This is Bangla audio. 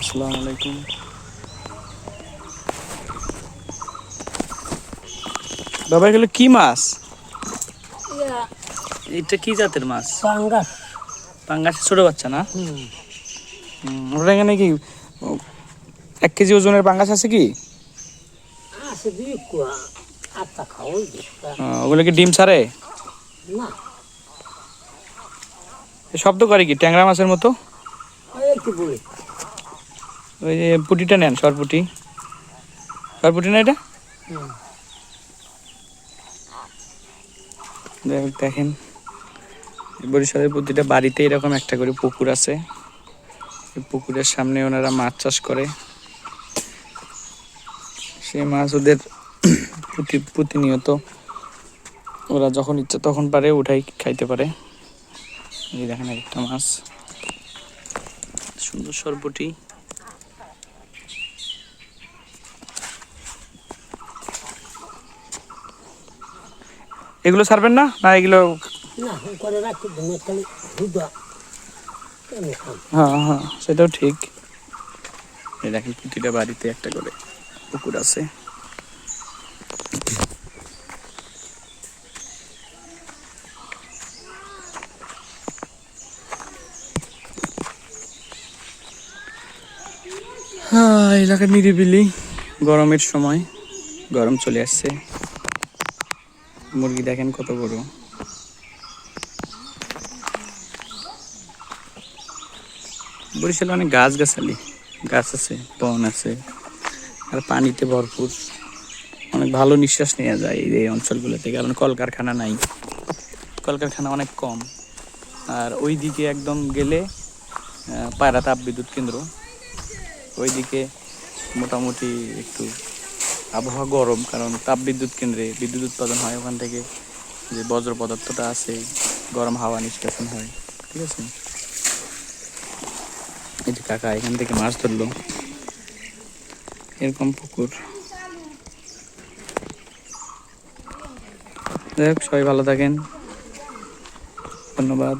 আসসালামু আলাইকুম। বাবা এগুলো কি মাছ? এটা কি জাতের মাছ? পাঙ্গাস। পাঙ্গাস ছোট বাচ্চা না? ওটা এখানে কি 1 কেজি ওজনের পাঙ্গাস আছে কি? আছে দুই কুয়া আটটা খাওয়াই দিচ্ছা ওগুলো কি ডিম ছাড়ে? না। শব্দ করে কি ট্যাংরা মাছের মতো? একটু বলি ওই যে পুটিটা নেন, সরপুটি। সরপুটি না এটা? দেখেন বরিশালের প্রতিটা বাড়িতে এরকম একটা করে পুকুর আছে। পুকুরের সামনে ওনারা মাছ চাষ করে। সে মাছ ওদের প্রতিনিয়ত ওরা যখন ইচ্ছা তখন পারে উঠাই খাইতে পারে। এই দেখেন একটা মাছ, সুন্দর সরপুটি। এগুলো ছাড়বেন না না এগুলো? না করে রাখি ধনে খালি দুধা হ্যাঁ হ্যাঁ, সেটাও ঠিক। এই দেখেন প্রতিটা বাড়িতে একটা করে পুকুর আছে। হ্যাঁ, এলাকা নিরিবিলি, গরমের সময়, গরম চলে আসছে। মুরগি দেখেন কত বড়। বরিশালে অনেক গাছগাছালি, গাছ আছে, বন আছে, আর পানিতে ভরপুর। অনেক ভালো নিঃশ্বাস নেওয়া যায় এই অঞ্চলগুলোতে, কারণ কলকারখানা নাই, কলকারখানা অনেক কম। আর ওই দিকে একদম গেলে পায়রা তাপ বিদ্যুৎ কেন্দ্র, ওইদিকে মোটামুটি একটু আবহাওয়া গরম, কারণ তাপ বিদ্যুৎ কেন্দ্রে বিদ্যুৎ উৎপাদন হয়, ওখান থেকে যে বজ্র পদার্থটা আছে গরম হাওয়া নিষ্কাশন হয়। ঠিক আছে, এই যে কাকা এখান থেকে মাছ ধরলো, এরকম পুকুর। যাই হোক, সবাই ভালো থাকেন, ধন্যবাদ।